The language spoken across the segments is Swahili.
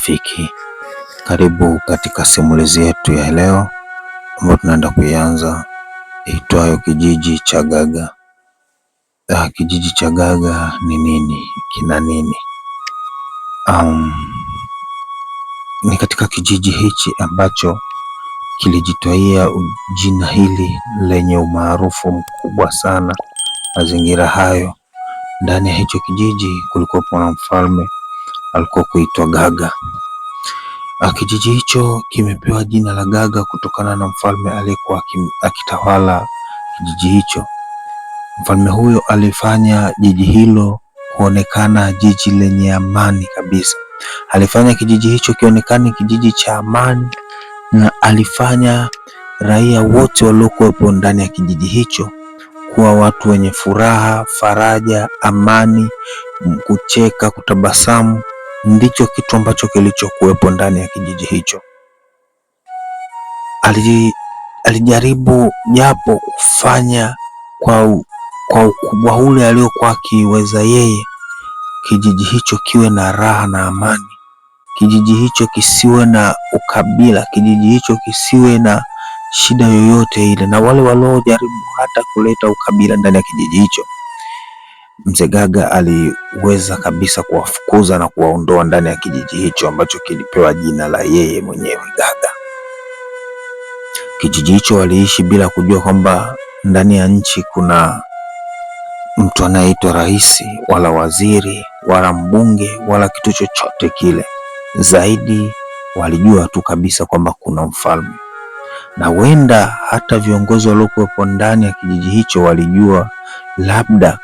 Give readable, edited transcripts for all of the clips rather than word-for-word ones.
rafiki, karibu katika simulizi yetu ya leo ambayo tunaenda kuianza, iitwayo Kijiji cha Gaga. Kijiji cha Gaga ni nini? Kina nini? Ni katika kijiji hichi ambacho kilijitwaia jina hili lenye umaarufu mkubwa sana. Mazingira hayo, ndani ya hicho kijiji kulikuwa na mfalme alikuwa kuitwa Gaga. Kijiji hicho kimepewa jina la Gaga kutokana na mfalme aliyekuwa akitawala kijiji hicho. Mfalme huyo alifanya jiji hilo kuonekana jiji lenye amani kabisa. Alifanya kijiji hicho kionekane kijiji cha amani, na alifanya raia wote waliokuwepo ndani ya kijiji hicho kuwa watu wenye furaha, faraja, amani, kucheka, kutabasamu. Ndicho kitu ambacho kilichokuwepo ndani ya kijiji hicho. Alijaribu japo kufanya kwa ukubwa ule aliokuwa akiweza yeye, kijiji hicho kiwe na raha na amani, kijiji hicho kisiwe na ukabila, kijiji hicho kisiwe na shida yoyote ile. Na wale waliojaribu hata kuleta ukabila ndani ya kijiji hicho, Mzee Gaga aliweza kabisa kuwafukuza na kuwaondoa ndani ya kijiji hicho ambacho kilipewa jina la yeye mwenyewe, Gaga. Kijiji hicho waliishi bila kujua kwamba ndani ya nchi kuna mtu anayeitwa rais, wala waziri, wala mbunge, wala kitu chochote kile. Zaidi walijua tu kabisa kwamba kuna mfalme, na huenda hata viongozi waliokuwepo ndani ya kijiji hicho walijua labda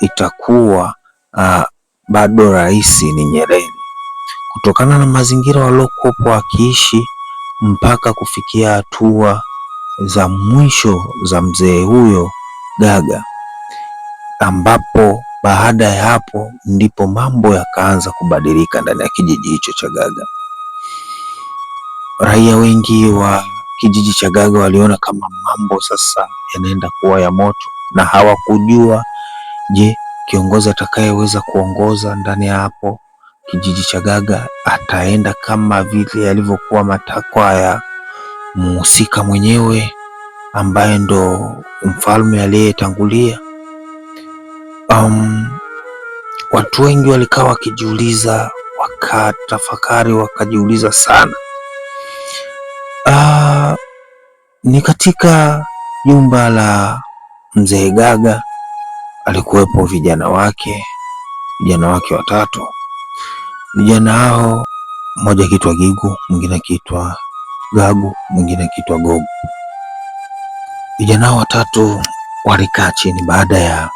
itakuwa bado rais ni Nyerere, kutokana na mazingira waliokuwa wakiishi mpaka kufikia hatua za mwisho za mzee huyo Gaga, ambapo baada ya hapo ndipo mambo yakaanza kubadilika ndani ya kijiji hicho cha Gaga. Raia wengi wa kijiji cha Gaga waliona kama mambo sasa yanaenda kuwa ya moto, na hawakujua je, kiongozi atakayeweza kuongoza ndani ya hapo kijiji cha Gaga ataenda kama vile yalivyokuwa matakwa ya mhusika mwenyewe ambaye ndo mfalme aliyetangulia. Watu wengi walikaa wakijiuliza, wakatafakari, wakajiuliza sana. Ni katika jumba la mzee Gaga alikuwepo vijana wake watatu. Vijana hao, mmoja akiitwa Gigu, mwingine akiitwa Gagu, mwingine akiitwa Gogu. Vijana hao watatu walikaa chini baada ya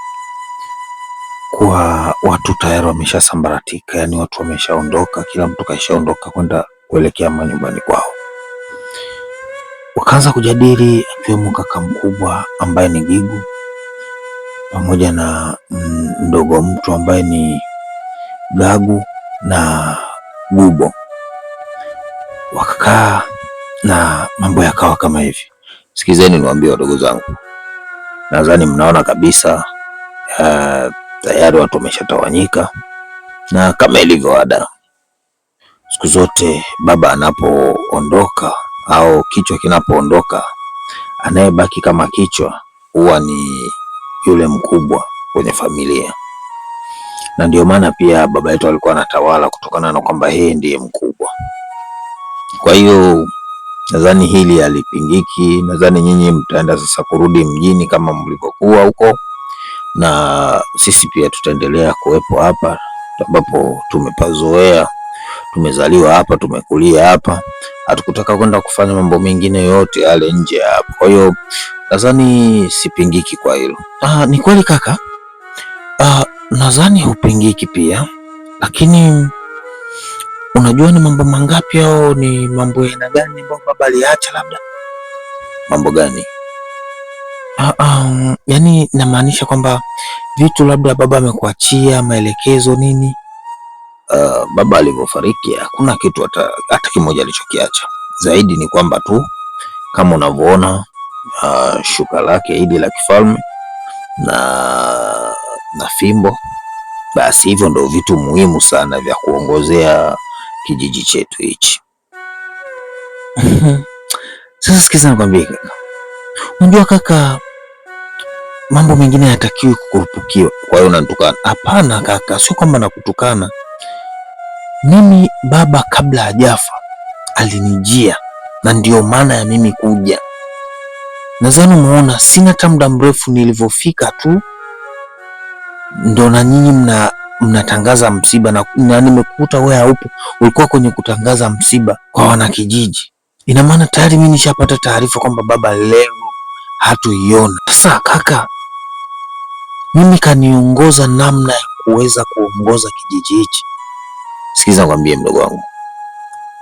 kuwa watu tayari wameshasambaratika, yani watu wameshaondoka, kila mtu kaishaondoka kwenda kuelekea manyumbani kwao. Wakaanza kujadili, akiwemo kaka mkubwa ambaye ni Gigu pamoja na mdogo mtu ambaye ni Gagu na Gubo. Wakakaa na mambo yakawa kama hivi. Sikizeni niwaambie wadogo zangu, nadhani mnaona kabisa tayari watu wameshatawanyika, na kama ilivyo ada, siku zote baba anapoondoka au kichwa kinapoondoka, anayebaki kama kichwa huwa ni yule mkubwa kwenye familia. Na ndio maana pia baba yetu alikuwa anatawala kutokana na kwamba yeye ndiye mkubwa. Kwa hiyo nadhani hili halipingiki. Nadhani nyinyi mtaenda sasa kurudi mjini kama mlivyokuwa huko, na sisi pia tutaendelea kuwepo hapa ambapo tumepazoea, tumezaliwa hapa, tumekulia hapa, hatukutaka kwenda kufanya mambo mengine yote yale nje hapa. Kwa hiyo nadhani sipingiki kwa hilo. Ni kweli kaka, nadhani hupingiki pia, lakini unajua ni mambo mangapi au ni mambo ya aina gani ambayo baba aliacha? Labda mambo gani? Yani namaanisha kwamba vitu labda baba amekuachia maelekezo nini. Baba alivyofariki hakuna kitu hata kimoja alichokiacha. Zaidi ni kwamba tu kama unavyoona shuka lake hili la kifalme na fimbo, basi hivyo ndio vitu muhimu sana vya kuongozea kijiji chetu hichi. Sasa sikiza nikwambie kaka, unajua kaka, mambo mengine hayatakiwi kukurupukiwa. Kwa hiyo unanitukana? Hapana kaka, sio kwamba nakutukana. Mimi baba kabla hajafa alinijia, na ndio maana ya mimi kuja. Nadhani umeona sina hata muda mrefu, nilivyofika tu ndo na nyinyi mnatangaza msiba, na nimekuta wewe haupo, ulikuwa kwenye kutangaza msiba kwa wanakijiji. Ina maana tayari mimi nishapata taarifa kwamba baba leo hatuiona. Sasa kaka, mimi kaniongoza namna ya kuweza kuongoza kijiji hichi. Sikiza nikwambie mdogo wangu,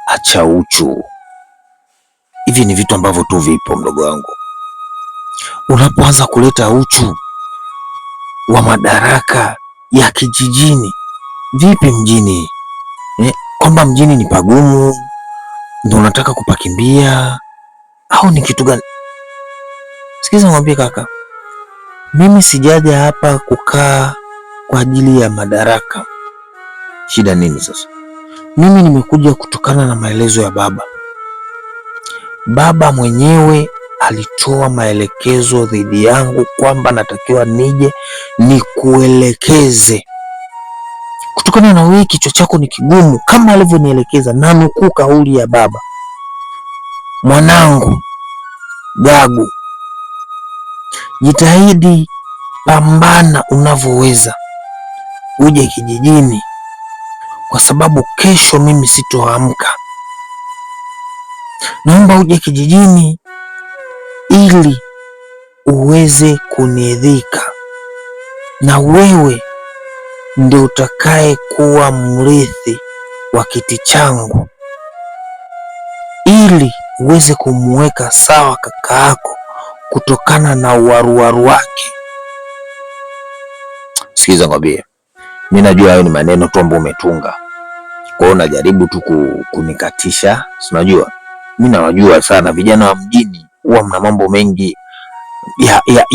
acha uchu. Hivi ni vitu ambavyo tu vipo mdogo wangu. Unapoanza kuleta uchu wa madaraka ya kijijini, vipi mjini? Kwamba mjini ni pagumu ndio unataka kupakimbia au ni kitu gani? Sikiza nikwambie kaka, mimi sijaja hapa kukaa kwa ajili ya madaraka. Shida nini sasa? Mimi nimekuja kutokana na maelezo ya baba. Baba mwenyewe alitoa maelekezo dhidi yangu kwamba natakiwa nije nikuelekeze. Kutokana na wewe kichwa chako ni kigumu, kama alivyonielekeza, na nukuu kauli ya baba: mwanangu Gagu, jitahidi, pambana unavyoweza, uje kijijini, kwa sababu kesho mimi sitoamka. Naomba uje kijijini ili uweze kuniridhika, na wewe ndio utakaye kuwa mrithi wa kiti changu, ili uweze kumweka sawa kaka yako kutokana na uwaruwaru wake. Sikiza ngwambie, mimi najua hayo ni maneno tu ambayo umetunga, kwa hiyo unajaribu tu kunikatisha. Unajua mimi nawajua sana vijana wa mjini, huwa mna mambo mengi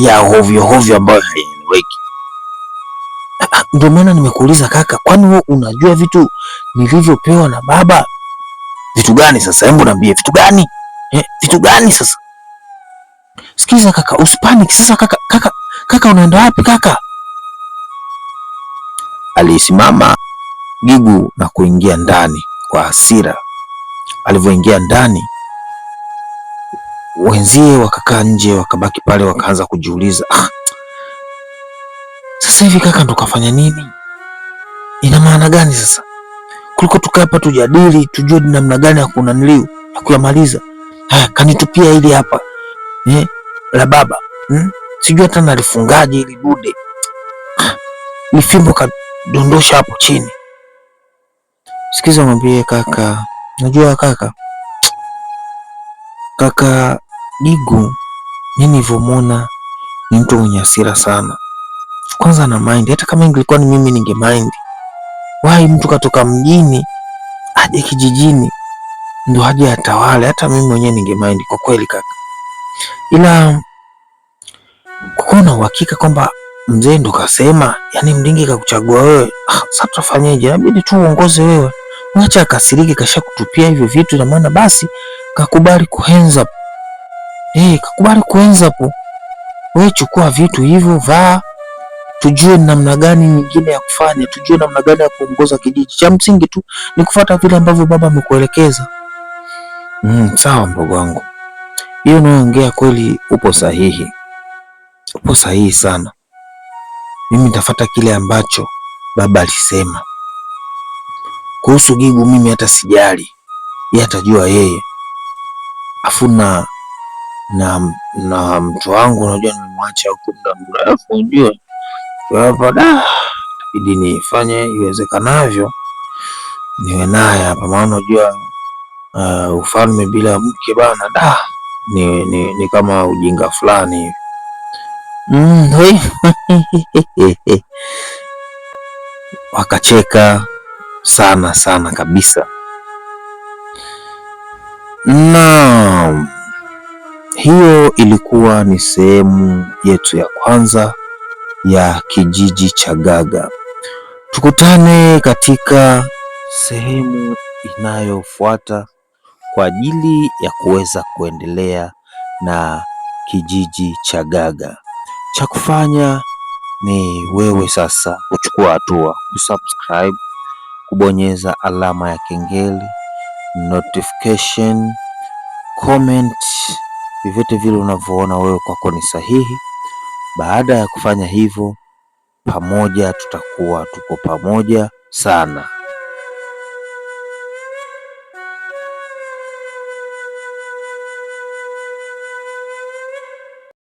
ya hovyo hovyo ambayo hayaeleweki. Ndio maana nimekuuliza kaka, kwani wewe unajua vitu nilivyopewa na baba? Vitu gani sasa? Hebu niambie vitu gani? Vitu gani sasa? Sikiza kaka, usipanic sasa. Kaka unaenda wapi kaka? Alisimama Gigu na kuingia ndani kwa hasira. Alivyoingia ndani, wenzie wakakaa nje, wakabaki pale, wakaanza kujiuliza, sasa hivi kaka ndo kafanya nini? Ina maana gani sasa? Kuliko tukaa hapa tujadili, tujue namna gani ya kunaniliu ya kuyamaliza haya. Kanitupia hili hapa la baba, sijui hata nalifungaje ili dude, ni fimbo kadondosha hapo chini. Sikiza mwambie kaka, najua kaka Gigu, mimi nilivyomwona ni mtu mwenye hasira sana. Kwanza na mind, hata kama ingekuwa ni mimi ninge mind. Wai mtu katoka mjini aje kijijini ndo aje atawale? Hata mimi mwenyewe ninge mind kwa kweli kaka. Ila kwa na uhakika kwamba mzee ndo kasema, yani mdingi kakuchagua wewe, sasa tutafanyaje? Inabidi tu uongoze wewe. Acha akasiriki, kasha kutupia hivyo vitu, na maana basi kakubali kuhenza. Kakubali kuhenza hapo. Wewe chukua vitu hivyo, vaa, tujue namna gani nyingine ya kufanya, tujue namna gani ya kuongoza kijiji. Cha msingi tu ni kufuata vile ambavyo baba amekuelekeza. Sawa mdogo wangu, hiyo unayoongea kweli, upo sahihi, upo sahihi sana. Mimi nitafuata kile ambacho baba alisema. Kuhusu Gigu mimi hata sijali, yeye atajua yeye. Afu na mtu wangu, unajua nimemwacha huko muda mrefu, unajua hapa itabidi nifanye iwezekanavyo niwe naye hapa, maana unajua ufalme bila mke bana, ni kama ujinga fulani hivi. Wakacheka sana sana kabisa. Na hiyo ilikuwa ni sehemu yetu ya kwanza ya kijiji cha Gaga. Tukutane katika sehemu inayofuata kwa ajili ya kuweza kuendelea na kijiji cha Gaga. Cha kufanya ni wewe sasa kuchukua hatua, kusubscribe, kubonyeza alama ya kengele, notification, comment, vyovyote vile unavyoona wewe kwako ni sahihi. Baada ya kufanya hivyo, pamoja tutakuwa tuko pamoja sana.